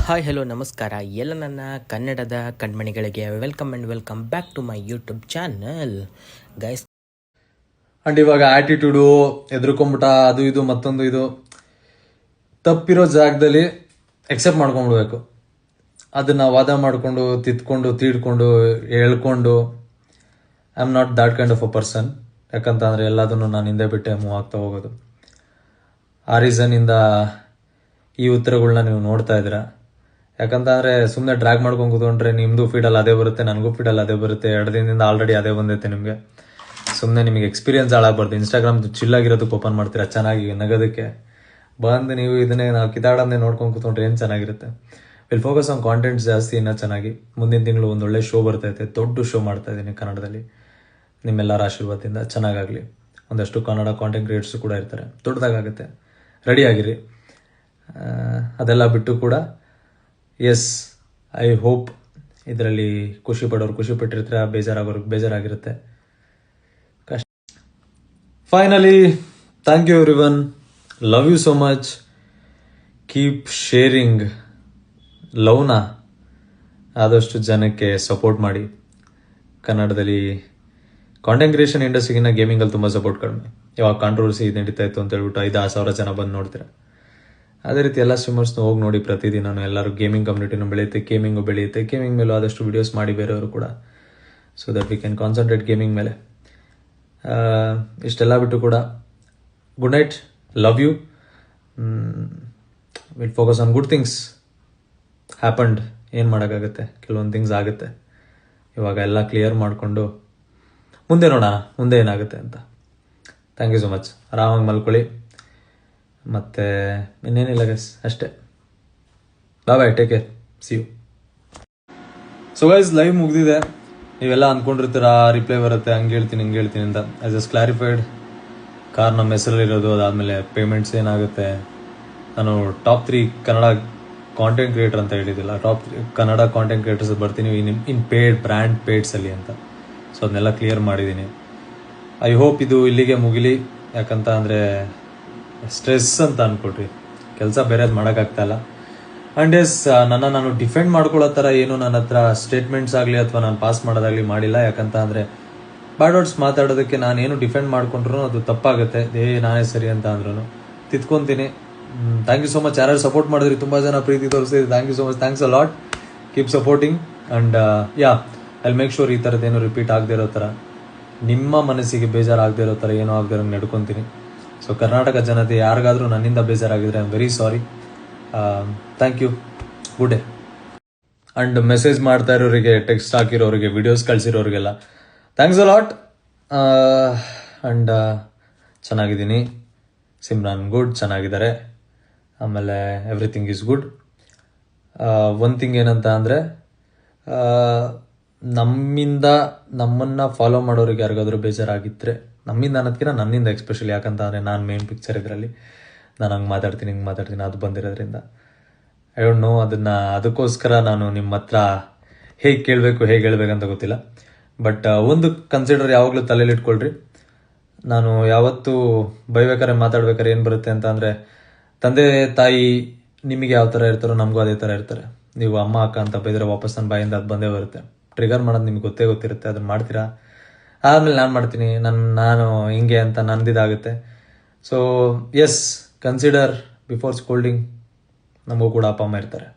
Hi hello ನಮಸ್ಕಾರ ಎಲ್ಲ ನನ್ನ ಕನ್ನಡದ ಕಣ್ಮಣಿಗಳಿಗೆ welcome back to my YouTube channel guys. And ಇವಾಗ ಆಟಿಟ್ಯೂಡು ಎದುರ್ಕೊಂಬಿಟ್ಟ ಅದು ಇದು ಮತ್ತೊಂದು ಇದು ತಪ್ಪಿರೋ ಜಾಗದಲ್ಲಿ ಎಕ್ಸೆಪ್ಟ್ ಮಾಡ್ಕೊಂಡ್ಬಿಡ್ಬೇಕು. ಅದನ್ನ ವಾದ ಮಾಡಿಕೊಂಡು ತಿದ್ಕೊಂಡು ತೀಡ್ಕೊಂಡು ಹೇಳ್ಕೊಂಡು I am not that kind of a person. ಯಾಕಂತಂದ್ರೆ ಎಲ್ಲದನ್ನು ನಾನು ಹಿಂದೆ ಬಿಟ್ಟೆ ಮೂವ್ ಆಗ್ತಾ ಹೋಗೋದು. ಆ ರೀಸನ್ನಿಂದ ಈ ಉತ್ತರಗಳನ್ನ ನೀವು ನೋಡ್ತಾ ಇದ್ದೀರಾ. ಯಾಕಂತಂದ್ರೆ ಸುಮ್ಮನೆ ಡ್ರ್ಯಾಗ್ ಮಾಡ್ಕೊಂಡು ಕೂತ್ಕೊಂಡ್ರೆ ನಿಮ್ಮದು ಫೀಡಲ್ಲಿ ಅದೇ ಬರುತ್ತೆ, ನನಗೂ ಫೀಡಲ್ಲಿ ಅದೇ ಬರುತ್ತೆ. 2 ದಿನದಿಂದ ಆಲ್ರೆಡಿ ಅದೇ ಬಂದೈತೆ ನಿಮಗೆ. ಸುಮ್ಮನೆ ನಿಮಗೆ ಎಕ್ಸ್ಪೀರಿಯನ್ಸ್ ಹಾಳಾಗಬಾರ್ದು. ಇನ್ಸ್ಟಾಗ್ರಾಮ್ ಚಿಲ್ಲಾಗಿರೋದಕ್ಕೆ ಓಪನ್ ಮಾಡ್ತೀರಾ ಚೆನ್ನಾಗಿ ನಗೋದಕ್ಕೆ. ಬಂದು ನೀವು ಇದನ್ನೇ ನಾವು ಕಿತಾಡನ್ನೇ ನೋಡ್ಕೊಂಡು ಕೂತ್ಕೊಂಡ್ರೆ ಏನು ಚೆನ್ನಾಗಿರುತ್ತೆ. ವಿಲ್ ಫೋಕಸ್ ಆನ್ ಕಾಂಟೆಂಟ್ಸ್ ಜಾಸ್ತಿ ಇನ್ನೂ ಚೆನ್ನಾಗಿ. ಮುಂದಿನ ತಿಂಗಳು ಒಂದೊಳ್ಳೆ ಶೋ ಬರ್ತೈತೆ, ದೊಡ್ಡ ಶೋ ಮಾಡ್ತಾ ಇದ್ದೀನಿ ಕನ್ನಡದಲ್ಲಿ. ನಿಮ್ಮೆಲ್ಲರ ಆಶೀರ್ವಾದದಿಂದ ಚೆನ್ನಾಗಾಗಲಿ. ಒಂದಷ್ಟು ಕನ್ನಡ ಕಾಂಟೆಂಟ್ ಕ್ರಿಯೇಟರ್ಸ್ ಕೂಡ ಇರ್ತಾರೆ, ದೊಡ್ಡದಾಗುತ್ತೆ. ರೆಡಿ ಆಗಿರಿ. ಅದೆಲ್ಲ ಬಿಟ್ಟು ಕೂಡ ಎಸ್, ಐ ಹೋಪ್ ಇದರಲ್ಲಿ ಖುಷಿ ಪಡೋರು ಖುಷಿ ಪಟ್ಟಿರ್ತಾರೆ, ಬೇಜಾರಾಗೋರ್ಗೆ ಬೇಜಾರಾಗಿರುತ್ತೆ. ಕಷ್ಟ. Finally thank you everyone, love you so much. Keep sharing ಲವ್ನ ಆದಷ್ಟು ಜನಕ್ಕೆ ಸಪೋರ್ಟ್ ಮಾಡಿ. ಕನ್ನಡದಲ್ಲಿ ಕಾಂಟೆಂಟ್ ಕ್ರಿಯೇಷನ್ ಇಂಡಸ್ಟ್ರಿಗಿನ್ನ ಗೇಮಿಂಗಲ್ಲಿ ತುಂಬ ಸಪೋರ್ಟ್ ಕಡಿಮೆ. ಯಾವಾಗ ಕಾಂಟ್ರವರ್ಸಿ ನಡೀತಾ ಇತ್ತು ಅಂತ ಹೇಳ್ಬಿಟ್ಟು 5,000 ಜನ ಬಂದು ನೋಡ್ತೀರಾ. ಅದೇ ರೀತಿ ಎಲ್ಲ ಸ್ಟ್ರೀಮರ್ಸ್ನ ಹೋಗಿ ನೋಡಿ ಪ್ರತಿದಿನ. ಎಲ್ಲರೂ ಗೇಮಿಂಗ್ ಕಮ್ಯುನಿಟಿನೂ ಬೆಳೆಯುತ್ತೆ, ಗೇಮಿಂಗು ಬೆಳೆಯುತ್ತೆ. ಗೇಮಿಂಗ್ ಮೇಲೂ ಆದಷ್ಟು ವಿಡಿಯೋಸ್ ಮಾಡಿ ಬೇರೆಯವರು ಕೂಡ, so that we can concentrate gaming ಮೇಲೆ. ಇಷ್ಟೆಲ್ಲ ಬಿಟ್ಟು ಕೂಡ good night, love you. Will focus on good things. Happened, ಏನು ಮಾಡೋಕ್ಕಾಗುತ್ತೆ, ಕೆಲವೊಂದು ಥಿಂಗ್ಸ್ ಆಗುತ್ತೆ. ಇವಾಗ ಎಲ್ಲ ಕ್ಲಿಯರ್ ಮಾಡಿಕೊಂಡು ಮುಂದೆ ನೋಡೋಣ ಮುಂದೆ ಏನಾಗುತ್ತೆ ಅಂತ. Thank you so much. ಆರಾಮಾಗಿ ಮಲ್ಕೊಳ್ಳಿ. ಮತ್ತು ಇನ್ನೇನಿಲ್ಲ ಗೈಸ್, ಅಷ್ಟೇ. Bye, take care, see you. So guys, live ಮುಗಿದಿದೆ. ನೀವೆಲ್ಲ ಅಂದ್ಕೊಂಡಿರ್ತೀರ ರಿಪ್ಲೈ ಬರುತ್ತೆ, ಹಂಗೆ ಹೇಳ್ತೀನಿ ಹಿಂಗೆ ಹೇಳ್ತೀನಿ ಅಂತ. I just clarified. ಕಾರ್ ನಮ್ಮ ಹೆಸರಲ್ಲಿರೋದು, ಅದಾದಮೇಲೆ ಪೇಮೆಂಟ್ಸ್ ಏನಾಗುತ್ತೆ. ನಾನು ಟಾಪ್ 3 ಕನ್ನಡ ಕಾಂಟೆಂಟ್ ಕ್ರಿಯೇಟರ್ ಅಂತ ಹೇಳಿದ್ದಿಲ್ಲ, ಟಾಪ್ 3 ಕನ್ನಡ ಕಾಂಟೆಂಟ್ ಕ್ರಿಯೇಟರ್ಸ್ ಬರ್ತೀನಿ ಇನ್ ಪೇಡ್ ಬ್ರ್ಯಾಂಡ್ ಪೇಡ್ಸಲ್ಲಿ ಅಂತ. ಸೊ ಅದನ್ನೆಲ್ಲ ಕ್ಲಿಯರ್ ಮಾಡಿದ್ದೀನಿ. ಐ ಹೋಪ್ ಇದು ಇಲ್ಲಿಗೆ ಮುಗಿಲಿ. ಯಾಕಂತ ಅಂದರೆ ಸ್ಟ್ರೆಸ್ ಅಂತ ಅಂದ್ಕೊಟ್ರಿ, ಕೆಲಸ ಬೇರೆದು ಮಾಡೋಕ್ಕಾಗ್ತಾಯಿಲ್ಲ. ಆ್ಯಂಡ್ ಎಸ್, ನಾನು ಡಿಫೆಂಡ್ ಮಾಡ್ಕೊಳ್ಳೋ ಥರ ಏನು ನನ್ನ ಹತ್ರ ಸ್ಟೇಟ್ಮೆಂಟ್ಸ್ ಆಗಲಿ ಅಥವಾ ನಾನು ಪಾಸ್ ಮಾಡೋದಾಗಲಿ ಮಾಡಿಲ್ಲ. ಯಾಕಂತ ಅಂದರೆ ಬ್ಯಾಡ್ ವರ್ಡ್ಸ್ ಮಾತಾಡೋದಕ್ಕೆ ನಾನೇನು ಡಿಫೆಂಡ್ ಮಾಡ್ಕೊಂಡ್ರು ಅದು ತಪ್ಪಾಗುತ್ತೆ. ನಾನೇ ಸರಿ ಅಂತ ಅಂದ್ರೂ ತಿದ್ಕೊತೀನಿ. Thank you so much. ಯಾರು ಸಪೋರ್ಟ್ ಮಾಡಿದ್ರಿ, ತುಂಬ ಜನ ಪ್ರೀತಿ ತೋರಿಸಿದ್ರಿ, thank you so much. Thanks a lot. Keep supporting. And I make sure ಈ ಥರದ್ದೇನು ರಿಪೀಟ್ ಆಗದೆ ಇರೋ ಥರ, ನಿಮ್ಮ ಮನಸ್ಸಿಗೆ ಬೇಜಾರಾಗದೇ ಇರೋ ಥರ ಏನೋ ಆಗದೆ ಇರೋಂಗೆ ನಡ್ಕೊತೀನಿ. ಸೊ ಕರ್ನಾಟಕ ಜನತೆ ಯಾರಿಗಾದರೂ ನನ್ನಿಂದ ಬೇಜಾರಾಗಿದ್ರೆ I am very sorry. Thank you. Good day. And message ಮಾಡ್ತಾ ಇರೋರಿಗೆ, ಟೆಕ್ಸ್ಟ್ ಹಾಕಿರೋರಿಗೆ, ವಿಡಿಯೋಸ್ ಕಳಿಸಿರೋರಿಗೆಲ್ಲ ಥ್ಯಾಂಕ್ಸ್ ಅ ಲಾಟ್. ಆ್ಯಂಡ್ ಚೆನ್ನಾಗಿದ್ದೀನಿ. ಸಿಮ್ರಾನ್ ಗುಡ್, ಚೆನ್ನಾಗಿದ್ದಾರೆ. ಆಮೇಲೆ everything is good. One thing ಏನಂತ ಅಂದರೆ, ನಮ್ಮನ್ನು ಫಾಲೋ ಮಾಡೋರಿಗೆ ಯಾರಿಗಾದ್ರೂ ಬೇಜಾರಾಗಿದ್ದರೆ, ನಮ್ಮಿಂದ ಅನ್ನೋದಕ್ಕಿಂತ ನನ್ನಿಂದ ಎಕ್ಸ್ಪೆಷಲಿ, ಯಾಕಂತ ಅಂದರೆ ನಾನು ಮೇನ್ ಪಿಕ್ಚರ್ ಇದರಲ್ಲಿ, ನಾನು ಹಂಗೆ ಮಾತಾಡ್ತೀನಿ ಹಿಂಗೆ ಮಾತಾಡ್ತೀನಿ ಅದು ಬಂದಿರೋದ್ರಿಂದ ಐ ಡೋಂಟ್ ನೋ. ಅದಕ್ಕೋಸ್ಕರ ನಾನು ನಿಮ್ಮ ಹತ್ರ ಹೇಗೆ ಕೇಳಬೇಕು ಹೇಗೆ ಹೇಳ್ಬೇಕಂತ ಗೊತ್ತಿಲ್ಲ. ಬಟ್ ಒಂದು ಕನ್ಸಿಡರ್ ಯಾವಾಗಲೂ ತಲೆಯಲ್ಲಿ ಇಟ್ಕೊಳ್ರಿ. ನಾನು ಯಾವತ್ತೂ ಬೈಬೇಕಾದ್ರೆ ಮಾತಾಡ್ಬೇಕಾದ್ರೆ ಏನು ಬರುತ್ತೆ ಅಂತ ಅಂದರೆ, ತಂದೆ ತಾಯಿ ನಿಮಗೆ ಯಾವ ಥರ ಇರ್ತಾರೋ ನಮಗೂ ಅದೇ ಥರ ಇರ್ತಾರೆ. ನೀವು ಅಮ್ಮ ಅಕ್ಕ ಅಂತ ಬೈದರೆ ವಾಪಸ್ ನನ್ನ ಬಾಯಿಂದ ಅದು ಬಂದೇ ಬರುತ್ತೆ. ಟ್ರಿಗರ್ ಮಾಡೋದು ನಿಮ್ಗೆ ಗೊತ್ತಿರುತ್ತೆ, ಅದನ್ನು ಮಾಡ್ತೀರಾ. ಆದಮೇಲೆ ನಾನು ಮಾಡ್ತೀನಿ, ನಾನು ಹಿಂಗೆ ಅಂತ ನಂದಿದಾಗುತ್ತೆ. So yes, consider before scolding. ನಮಗೂ ಕೂಡ ಅಪ್ಪ ಅಮ್ಮ ಇರ್ತಾರೆ.